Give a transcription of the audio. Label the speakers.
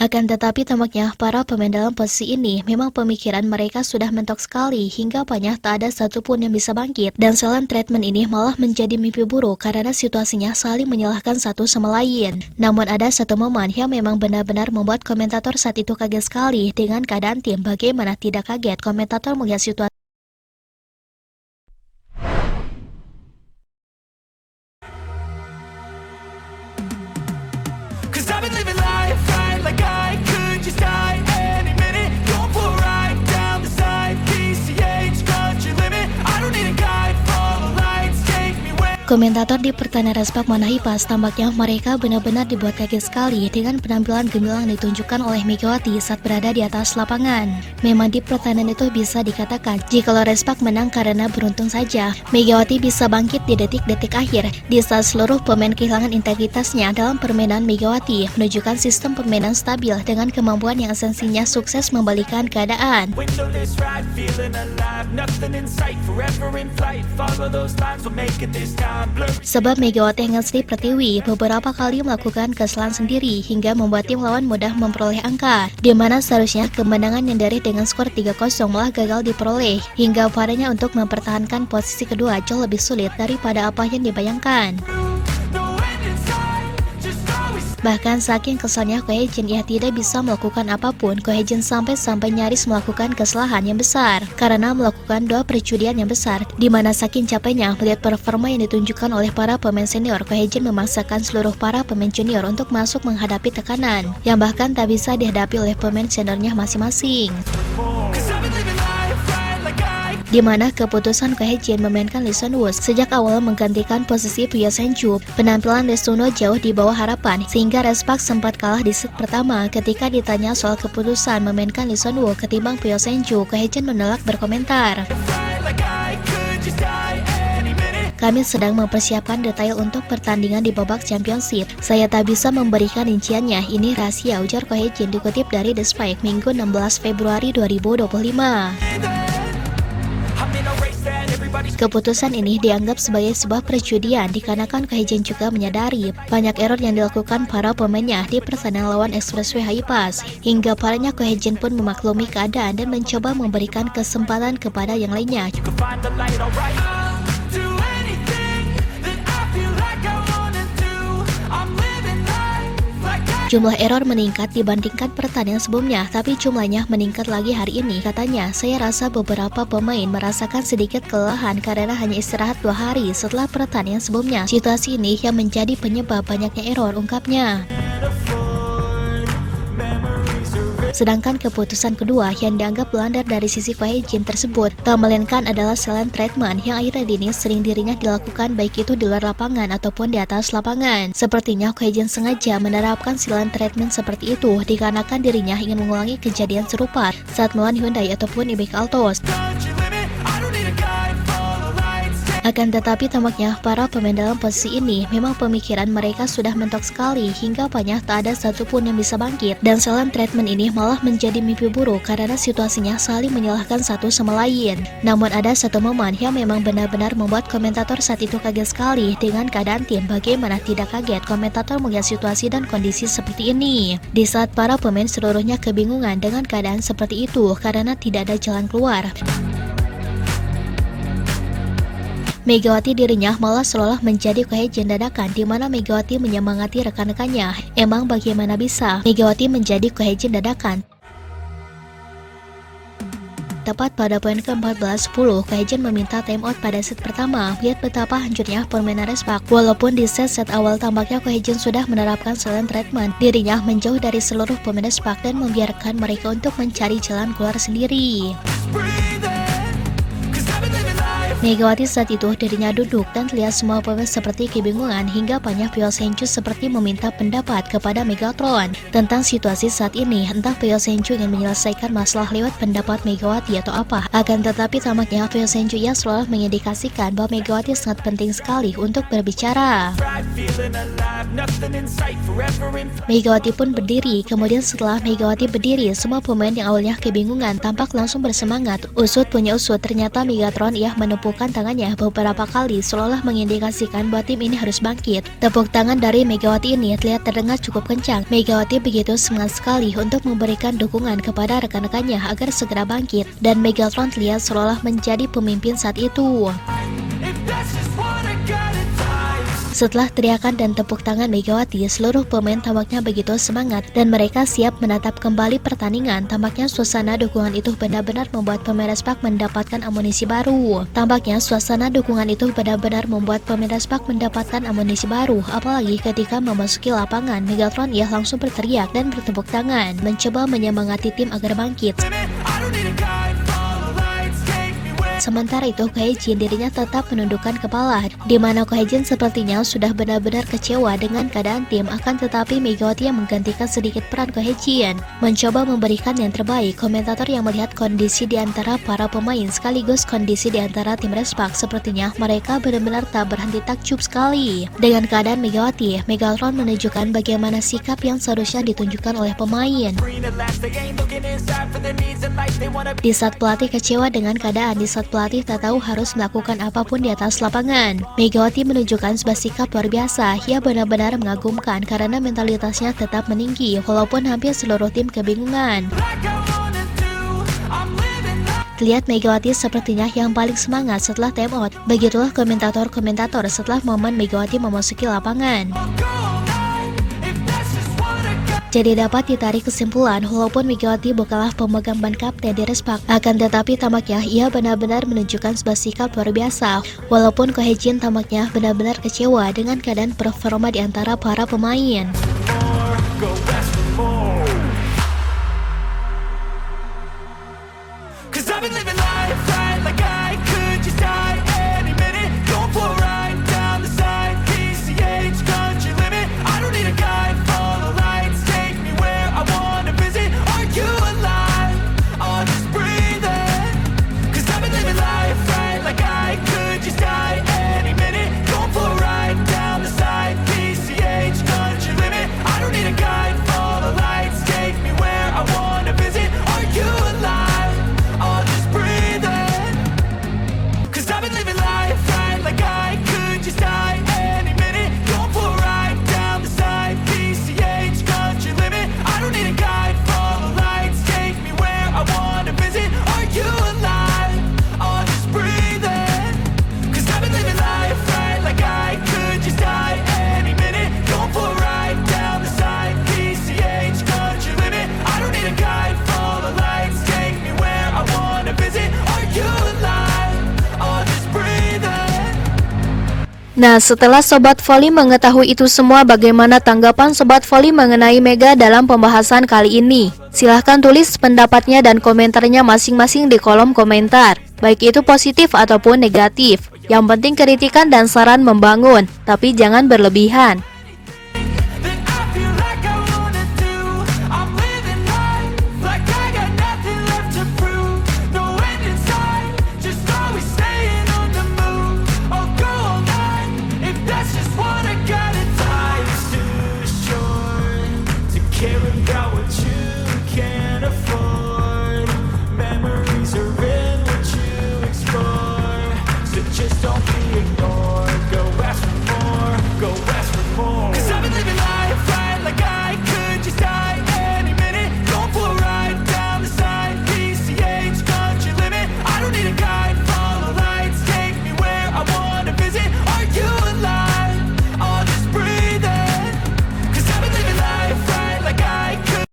Speaker 1: Akan tetapi tampaknya para pemain dalam posisi ini memang pemikiran mereka sudah mentok sekali hingga banyak tak ada satupun yang bisa bangkit. Dan silent treatment ini malah menjadi mimpi buruk karena situasinya saling menyalahkan satu sama lain. Namun ada satu momen yang memang benar-benar membuat komentator saat itu kaget sekali dengan keadaan tim. Bagaimana tidak kaget komentator melihat situasi komentator di pertandingan Respak Manahipas tampaknya mereka benar-benar dibuat kaget sekali dengan penampilan gemilang ditunjukkan oleh Megawati saat berada di atas lapangan. Memang di pertandingan itu bisa dikatakan jikalau Respak menang karena beruntung saja. Megawati bisa bangkit di detik-detik akhir di saat seluruh pemain kehilangan integritasnya dalam permainan. Megawati menunjukkan sistem permainan stabil dengan kemampuan yang esensinya sukses membalikan keadaan. Sebab Megawati Sri Pertiwi beberapa kali melakukan kesalahan sendiri hingga membuat tim lawan mudah memperoleh angka, di mana seharusnya kemenangan yang dari dengan skor 3-0 malah gagal diperoleh, hingga padanya untuk mempertahankan posisi kedua jauh lebih sulit daripada apa yang dibayangkan. Bahkan saking kesalnya Ko Hye-jin ia tidak bisa melakukan apapun. Ko Hye-jin sampai nyaris melakukan kesalahan yang besar karena melakukan 2 perjudian yang besar, di mana saking capeknya melihat performa yang ditunjukkan oleh para pemain senior. Ko Hye-jin memaksakan seluruh para pemain junior untuk masuk menghadapi tekanan yang bahkan tak bisa dihadapi oleh pemain seniornya masing-masing. Di mana keputusan Ko Hye-jin memainkan Lee Sun-woo sejak awal menggantikan posisi Pyo Seon-ju. Penampilan Lee Sun-woo jauh di bawah harapan sehingga Respak sempat kalah di set pertama. Ketika ditanya soal keputusan memainkan Lee Sun-woo ketimbang Pyo Seon-ju, Ko Hye-jin menolak berkomentar. Kami sedang mempersiapkan detail untuk pertandingan di babak championship. Saya tak bisa memberikan rinciannya, ini rahasia, ujar Ko Hye-jin dikutip dari The Spike Minggu 16 Februari 2025. Keputusan ini dianggap sebagai sebuah perjudian dikarenakan Ko Hye-jin juga menyadari banyak error yang dilakukan para pemainnya di pertandingan lawan Expressway High Pass. Hingga parahnya Ko Hye-jin pun memaklumi keadaan dan mencoba memberikan kesempatan kepada yang lainnya. Jumlah error meningkat dibandingkan pertandingan sebelumnya, tapi jumlahnya meningkat lagi hari ini. Katanya, saya rasa beberapa pemain merasakan sedikit kelelahan karena hanya istirahat 2 hari setelah pertandingan sebelumnya. Situasi ini yang menjadi penyebab banyaknya error, ungkapnya. Sedangkan keputusan kedua yang dianggap blunder dari sisi Ko Hye-jin tersebut tak melainkan adalah silent treatment yang akhir-akhir ini sering dirinya dilakukan baik itu di luar lapangan ataupun di atas lapangan. Sepertinya Ko Hye-jin sengaja menerapkan silent treatment seperti itu dikarenakan dirinya ingin mengulangi kejadian serupa saat melawan Hyundai ataupun Ibeco Altos. Akan tetapi tampaknya para pemain dalam posisi ini memang pemikiran mereka sudah mentok sekali hingga banyak tak ada satupun yang bisa bangkit. Dan silent treatment ini malah menjadi mimpi buruk karena situasinya saling menyalahkan satu sama lain. Namun ada satu momen yang memang benar-benar membuat komentator saat itu kaget sekali dengan keadaan tim. Bagaimana tidak kaget komentator melihat situasi dan kondisi seperti ini di saat para pemain seluruhnya kebingungan dengan keadaan seperti itu karena tidak ada jalan keluar. Megawati dirinya malah seolah menjadi Ko Hye-jin dadakan, di mana Megawati menyemangati rekan-rekannya. Emang bagaimana bisa Megawati menjadi Ko Hye-jin dadakan? Tepat pada poin ke-14-10, Ko Hye-jin meminta time out pada set pertama. Lihat betapa hancurnya permainan Respak. Walaupun di set awal tampaknya Ko Hye-jin sudah menerapkan silent treatment, dirinya menjauh dari seluruh pemain Respak dan membiarkan mereka untuk mencari jalan keluar sendiri. Megawati saat itu dirinya duduk dan terlihat semua pemain seperti kebingungan hingga banyak Pyo Seon-ju seperti meminta pendapat kepada Megatron tentang situasi saat ini. Entah Pyo Seon-ju ingin menyelesaikan masalah lewat pendapat Megawati atau apa. Akan tetapi tampaknya Pyo Seon-ju ia selalu mengindikasikan bahwa Megawati sangat penting sekali untuk berbicara. Megawati pun berdiri. Kemudian setelah Megawati berdiri, semua pemain yang awalnya kebingungan tampak langsung bersemangat. Usut punya usut, ternyata Megatron ia menempuh menepukkan tangannya beberapa kali seolah mengindikasikan bahwa tim ini harus bangkit. Tepuk tangan dari Megawati ini terlihat terdengar cukup kencang. Megawati begitu semangat sekali untuk memberikan dukungan kepada rekan-rekannya agar segera bangkit, dan Megatron terlihat seolah menjadi pemimpin saat itu. Setelah teriakan dan tepuk tangan Megawati, seluruh pemain tampaknya begitu semangat dan mereka siap menatap kembali pertandingan. Tampaknya suasana dukungan itu benar-benar membuat pemain Respak mendapatkan amunisi baru. mendapatkan amunisi baru, apalagi ketika memasuki lapangan, Megatron ia langsung berteriak dan bertepuk tangan, mencoba menyemangati tim agar bangkit. Sementara itu, Kohejin dirinya tetap menundukkan kepala, di mana Kohejin sepertinya sudah benar-benar kecewa dengan keadaan tim, akan tetapi Megawati yang menggantikan sedikit peran Kohejin, mencoba memberikan yang terbaik. Komentator yang melihat kondisi di antara para pemain sekaligus kondisi di antara tim Respak, sepertinya mereka benar-benar tak berhenti takjub sekali dengan keadaan Megawati. Megatron menunjukkan bagaimana sikap yang seharusnya ditunjukkan oleh pemain. Di saat pelatih kecewa dengan keadaan, di saat pelatih tak tahu harus melakukan apapun di atas lapangan, Megawati menunjukkan sebuah sikap luar biasa. Ia benar-benar mengagumkan karena mentalitasnya tetap meninggi walaupun hampir seluruh tim kebingungan. Lihat Megawati sepertinya yang paling semangat setelah time out. Begitulah komentator-komentator setelah momen Megawati memasuki lapangan. Jadi dapat ditarik kesimpulan, walaupun Megawati bukanlah pemegang ban kapten di Respak, akan tetapi tampaknya ia benar-benar menunjukkan sebuah sikap luar biasa. Walaupun Kohejin tampaknya benar-benar kecewa dengan keadaan performa di antara para pemain. Nah, setelah Sobat Voli mengetahui itu semua, bagaimana tanggapan Sobat Voli mengenai Mega dalam pembahasan kali ini? Silahkan tulis pendapatnya dan komentarnya masing-masing di kolom komentar, baik itu positif ataupun negatif. Yang penting kritikan dan saran membangun, tapi jangan berlebihan.
Speaker 2: Carry